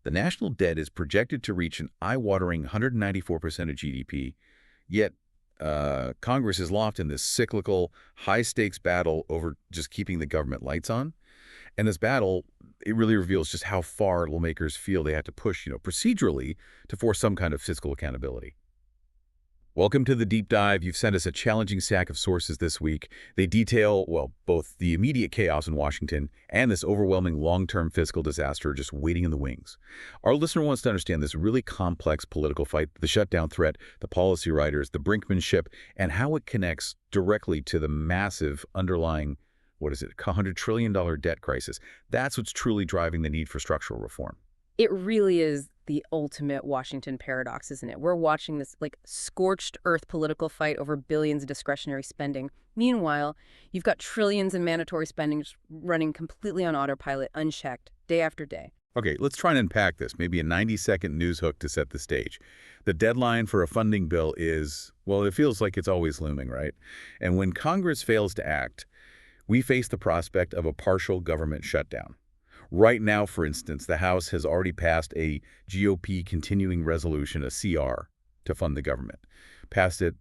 The national debt is projected to reach an eye-watering 194% of GDP, yet Congress is locked in this cyclical, high-stakes battle over just keeping the government lights on. And this battle, it really reveals just how far lawmakers feel they have to push, procedurally to force some kind of fiscal accountability. Welcome to the Deep Dive. You've sent us a challenging stack of sources this week. They detail, well, both the immediate chaos in Washington and this overwhelming long-term fiscal disaster just waiting in the wings. Our listener wants to understand this really complex political fight, the shutdown threat, the policy riders, the brinkmanship, and how it connects directly to the massive underlying, $100 trillion debt crisis. That's what's truly driving the need for structural reform. It really is the ultimate Washington paradox, isn't it? We're watching this scorched earth political fight over billions of discretionary spending. Meanwhile, you've got trillions in mandatory spending just running completely on autopilot, unchecked, day after day. Okay, let's try and unpack this, maybe a 90-second news hook to set the stage. The deadline for a funding bill is, well, it feels like it's always looming, right? And when Congress fails to act, we face the prospect of a partial government shutdown. Right now, for instance, the House has already passed a GOP continuing resolution, a CR, to fund the government. Passed it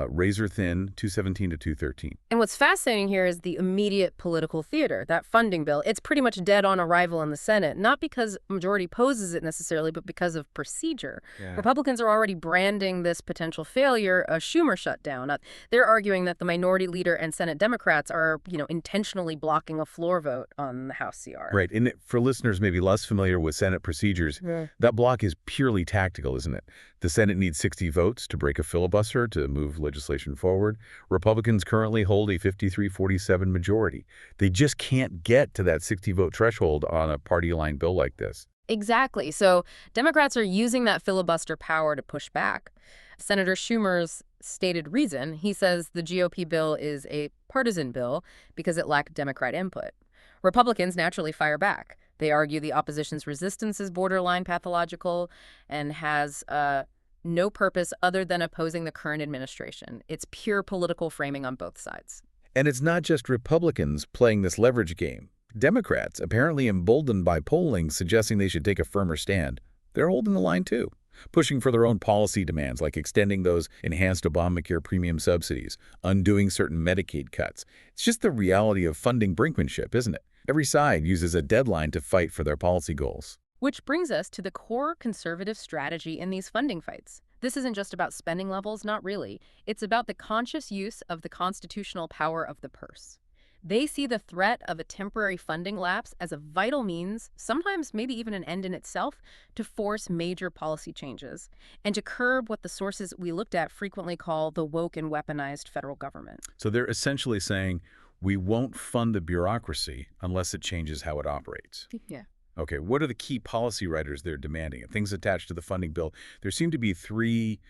razor-thin, 217 to 213. And what's fascinating here is the immediate political theater, that funding bill. It's pretty much dead on arrival in the Senate, not because majority opposes it necessarily, but because of procedure. Yeah. Republicans are already branding this potential failure a Schumer shutdown. They're arguing that the minority leader and Senate Democrats are, intentionally blocking a floor vote on the House CR. Right. And for listeners maybe less familiar with Senate procedures, that block is purely tactical, isn't it? The Senate needs 60 votes to break a filibuster to move legislation forward. Republicans currently hold a 53-47 majority. They just can't get to that 60-vote threshold on a party-line bill like this. Exactly. So Democrats are using that filibuster power to push back. Senator Schumer's stated reason, he says the GOP bill is a partisan bill because it lacked Democrat input. Republicans naturally fire back. They argue the opposition's resistance is borderline pathological and has no purpose other than opposing the current administration. It's pure political framing on both sides. And it's not just Republicans playing this leverage game. Democrats, apparently emboldened by polling suggesting they should take a firmer stand, they're holding the line too, pushing for their own policy demands like extending those enhanced Obamacare premium subsidies, undoing certain Medicaid cuts. It's just the reality of funding brinkmanship, isn't it? Every side uses a deadline to fight for their policy goals. Which brings us to the core conservative strategy in these funding fights. This isn't just about spending levels, not really. It's about the conscious use of the constitutional power of the purse. They see the threat of a temporary funding lapse as a vital means, sometimes maybe even an end in itself, to force major policy changes and to curb what the sources we looked at frequently call the woke and weaponized federal government. So they're essentially saying, we won't fund the bureaucracy unless it changes how it operates. Yeah. Okay, what are the key policy riders they're demanding? Things attached to the funding bill. There seem to be three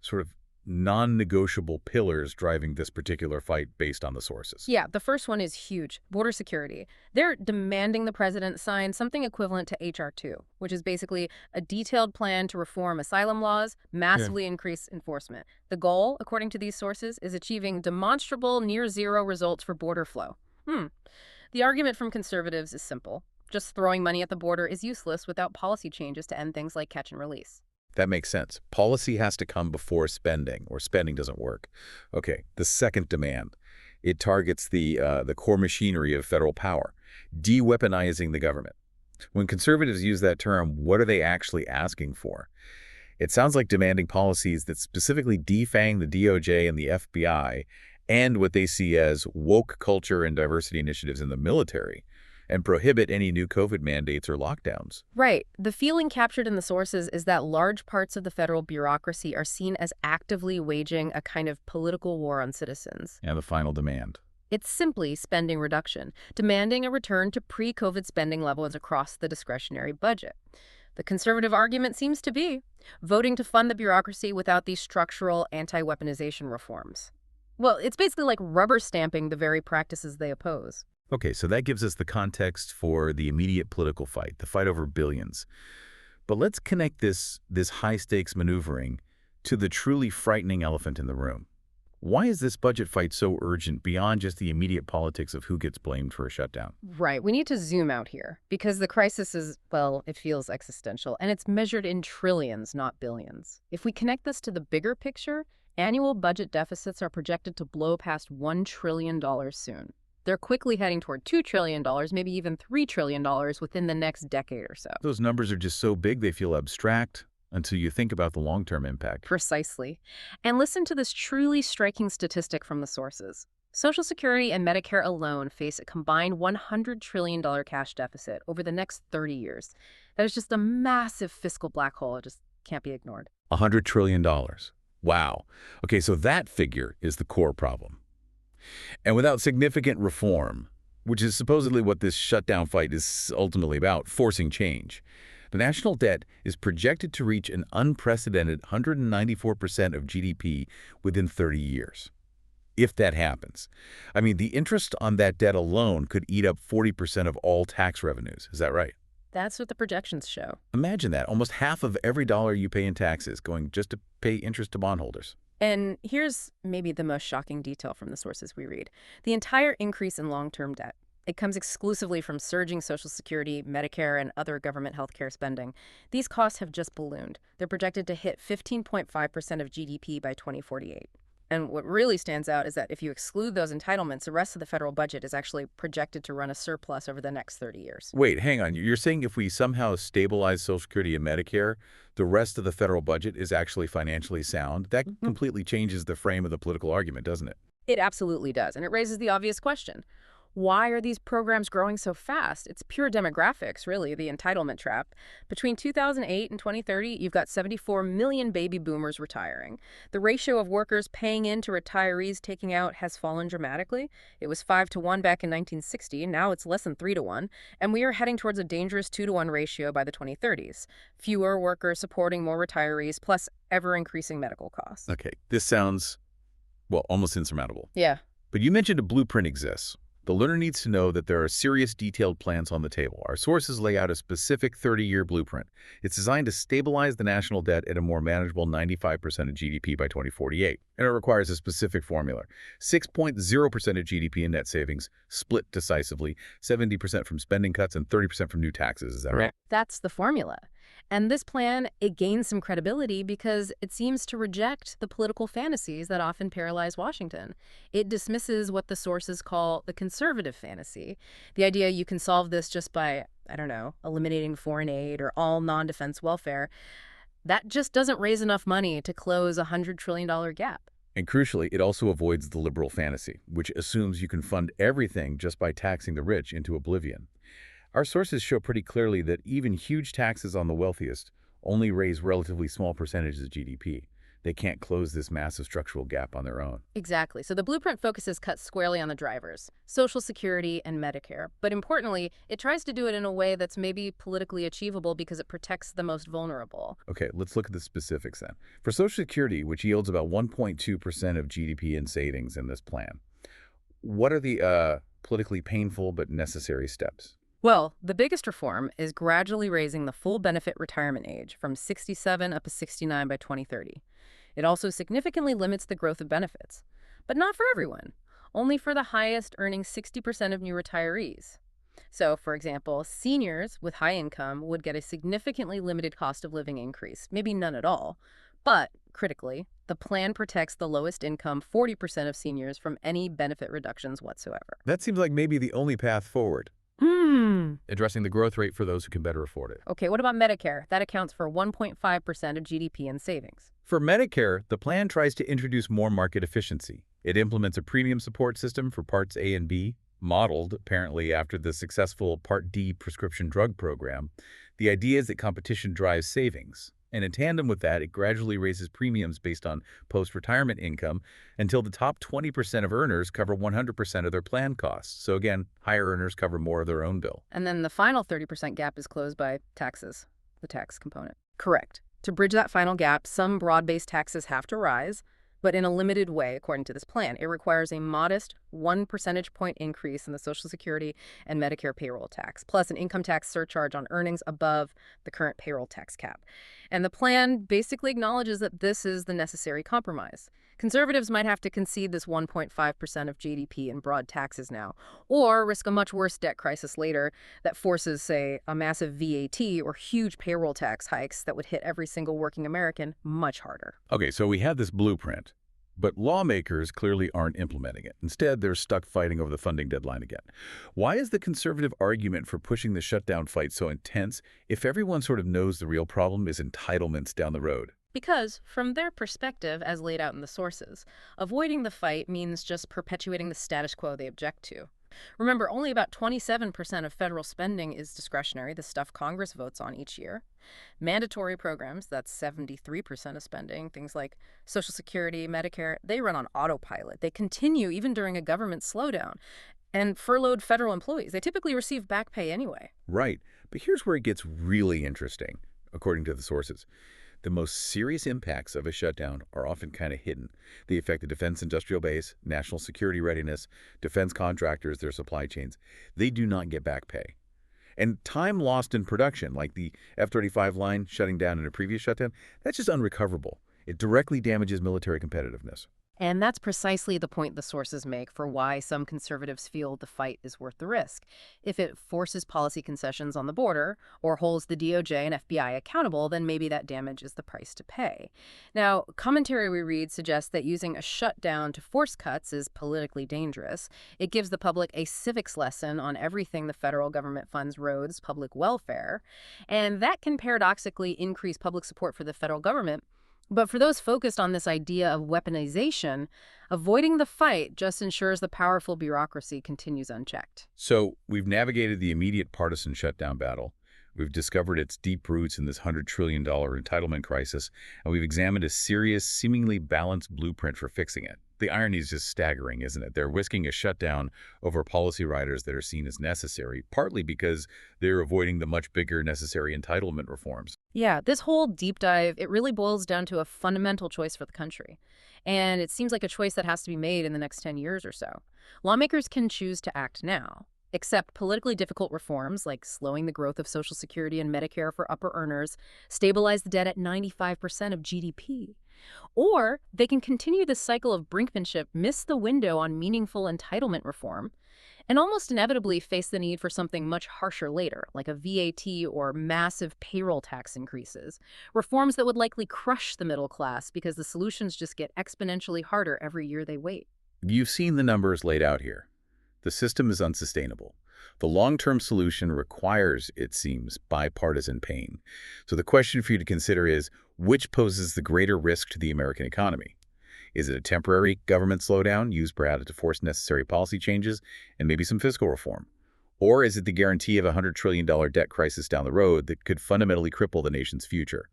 sort of non-negotiable pillars driving this particular fight based on the sources. Yeah, the first one is huge, border security. They're demanding the president sign something equivalent to H.R. 2, which is basically a detailed plan to reform asylum laws, massively increase enforcement. The goal, according to these sources, is achieving demonstrable near-zero results for border flow. The argument from conservatives is simple. Just throwing money at the border is useless without policy changes to end things like catch and release. That makes sense. Policy has to come before spending, or spending doesn't work. Okay, the second demand. It targets the core machinery of federal power, de-weaponizing the government. When conservatives use that term, what are they actually asking for? It sounds like demanding policies that specifically defang the DOJ and the FBI and what they see as woke culture and diversity initiatives in the military, and prohibit any new COVID mandates or lockdowns. Right. The feeling captured in the sources is that large parts of the federal bureaucracy are seen as actively waging a kind of political war on citizens. And the final demand. It's simply spending reduction, demanding a return to pre-COVID spending levels across the discretionary budget. The conservative argument seems to be voting to fund the bureaucracy without these structural anti-weaponization reforms. Well, it's basically like rubber stamping the very practices they oppose. Okay, so that gives us the context for the immediate political fight, the fight over billions. But let's connect this high-stakes maneuvering to the truly frightening elephant in the room. Why is this budget fight so urgent beyond just the immediate politics of who gets blamed for a shutdown? Right. We need to zoom out here because the crisis is, well, it feels existential, and it's measured in trillions, not billions. If we connect this to the bigger picture, annual budget deficits are projected to blow past $1 trillion soon. They're quickly heading toward $2 trillion, maybe even $3 trillion within the next decade or so. Those numbers are just so big they feel abstract until you think about the long-term impact. Precisely. And listen to this truly striking statistic from the sources. Social Security and Medicare alone face a combined $100 trillion cash deficit over the next 30 years. That is just a massive fiscal black hole. It just can't be ignored. $100 trillion. Wow. Okay, so that figure is the core problem. And without significant reform, which is supposedly what this shutdown fight is ultimately about, forcing change, the national debt is projected to reach an unprecedented 194% of GDP within 30 years. If that happens. I mean, the interest on that debt alone could eat up 40% of all tax revenues. Is that right? That's what the projections show. Imagine that. Almost half of every dollar you pay in taxes going just to pay interest to bondholders. And here's maybe the most shocking detail from the sources we read. The entire increase in long-term debt. It comes exclusively from surging Social Security, Medicare, and other government healthcare spending. These costs have just ballooned. They're projected to hit 15.5% of GDP by 2048. And what really stands out is that if you exclude those entitlements, the rest of the federal budget is actually projected to run a surplus over the next 30 years. Wait, hang on. You're saying if we somehow stabilize Social Security and Medicare, the rest of the federal budget is actually financially sound? That completely changes the frame of the political argument, doesn't it? It absolutely does. And it raises the obvious question. Why are these programs growing so fast? It's pure demographics, really, the entitlement trap. Between 2008 and 2030, you've got 74 million baby boomers retiring. The ratio of workers paying in to retirees taking out has fallen dramatically. It was 5-to-1 back in 1960, and now it's less than 3-to-1. And we are heading towards a dangerous 2-to-1 ratio by the 2030s. Fewer workers supporting more retirees, plus ever-increasing medical costs. Okay, this sounds, well, almost insurmountable. Yeah. But you mentioned a blueprint exists. The learner needs to know that there are serious detailed plans on the table. Our sources lay out a specific 30-year blueprint. It's designed to stabilize the national debt at a more manageable 95% of GDP by 2048. And it requires a specific formula. 6.0% of GDP in net savings, split decisively, 70% from spending cuts and 30% from new taxes. Is that right? That's the formula. And this plan, it gains some credibility because it seems to reject the political fantasies that often paralyze Washington. It dismisses what the sources call the conservative fantasy, the idea you can solve this just by, I don't know, eliminating foreign aid or all non-defense welfare. That just doesn't raise enough money to close a $100 trillion gap. And crucially, it also avoids the liberal fantasy, which assumes you can fund everything just by taxing the rich into oblivion. Our sources show pretty clearly that even huge taxes on the wealthiest only raise relatively small percentages of GDP. They can't close this massive structural gap on their own. Exactly. So the blueprint focuses cuts squarely on the drivers, Social Security and Medicare. But importantly, it tries to do it in a way that's maybe politically achievable because it protects the most vulnerable. Okay, let's look at the specifics then. For Social Security, which yields about 1.2% of GDP in savings in this plan, what are the politically painful but necessary steps? Well, the biggest reform is gradually raising the full benefit retirement age from 67 up to 69 by 2030. It also significantly limits the growth of benefits, but not for everyone, only for the highest earning 60% of new retirees. So, for example, seniors with high income would get a significantly limited cost of living increase, maybe none at all. But, critically, the plan protects the lowest income 40% of seniors from any benefit reductions whatsoever. That seems like maybe the only path forward. Addressing the growth rate for those who can better afford it. Okay, what about Medicare? That accounts for 1.5% of GDP in savings. For Medicare, the plan tries to introduce more market efficiency. It implements a premium support system for Parts A and B, modeled apparently after the successful Part D prescription drug program. The idea is that competition drives savings. And in tandem with that, it gradually raises premiums based on post-retirement income until the top 20% of earners cover 100% of their plan costs. So again, higher earners cover more of their own bill. And then the final 30% gap is closed by taxes, the tax component. Correct. To bridge that final gap, some broad-based taxes have to rise, but in a limited way, according to this plan. It requires a modest 1 percentage point increase in the Social Security and Medicare payroll tax, plus an income tax surcharge on earnings above the current payroll tax cap. And the plan basically acknowledges that this is the necessary compromise. Conservatives might have to concede this 1.5% of GDP in broad taxes now, or risk a much worse debt crisis later that forces, say, a massive VAT or huge payroll tax hikes that would hit every single working American much harder. Okay, so we have this blueprint, but lawmakers clearly aren't implementing it. Instead, they're stuck fighting over the funding deadline again. Why is the conservative argument for pushing the shutdown fight so intense if everyone sort of knows the real problem is entitlements down the road? Because, from their perspective, as laid out in the sources, avoiding the fight means just perpetuating the status quo they object to. Remember, only about 27% of federal spending is discretionary, the stuff Congress votes on each year. Mandatory programs, that's 73% of spending, things like Social Security, Medicare, they run on autopilot. They continue even during a government slowdown. And furloughed federal employees, they typically receive back pay anyway. Right, but here's where it gets really interesting, according to the sources. The most serious impacts of a shutdown are often kind of hidden. They affect the defense industrial base, national security readiness, defense contractors, their supply chains. They do not get back pay. And time lost in production, like the F-35 line shutting down in a previous shutdown, that's just unrecoverable. It directly damages military competitiveness. And that's precisely the point the sources make for why some conservatives feel the fight is worth the risk. If it forces policy concessions on the border or holds the DOJ and FBI accountable, then maybe that damage is the price to pay. Now, commentary we read suggests that using a shutdown to force cuts is politically dangerous. It gives the public a civics lesson on everything the federal government funds: roads, public welfare, and that can paradoxically increase public support for the federal government. But for those focused on this idea of weaponization, avoiding the fight just ensures the powerful bureaucracy continues unchecked. So we've navigated the immediate partisan shutdown battle. We've discovered its deep roots in this $100 trillion entitlement crisis, and we've examined a serious, seemingly balanced blueprint for fixing it. The irony is just staggering, isn't it? They're whisking a shutdown over policy riders that are seen as necessary, partly because they're avoiding the much bigger necessary entitlement reforms. Yeah, this whole deep dive, it really boils down to a fundamental choice for the country. And it seems like a choice that has to be made in the next 10 years or so. Lawmakers can choose to act now, accept politically difficult reforms like slowing the growth of Social Security and Medicare for upper earners, stabilize the debt at 95% of GDP. Or they can continue this cycle of brinkmanship, miss the window on meaningful entitlement reform, and almost inevitably face the need for something much harsher later, like a VAT or massive payroll tax increases, reforms that would likely crush the middle class because the solutions just get exponentially harder every year they wait. You've seen the numbers laid out here. The system is unsustainable. The long-term solution requires, it seems, bipartisan pain. So the question for you to consider is, which poses the greater risk to the American economy? Is it a temporary government slowdown used perhaps to force necessary policy changes and maybe some fiscal reform? Or is it the guarantee of a $100 trillion debt crisis down the road that could fundamentally cripple the nation's future?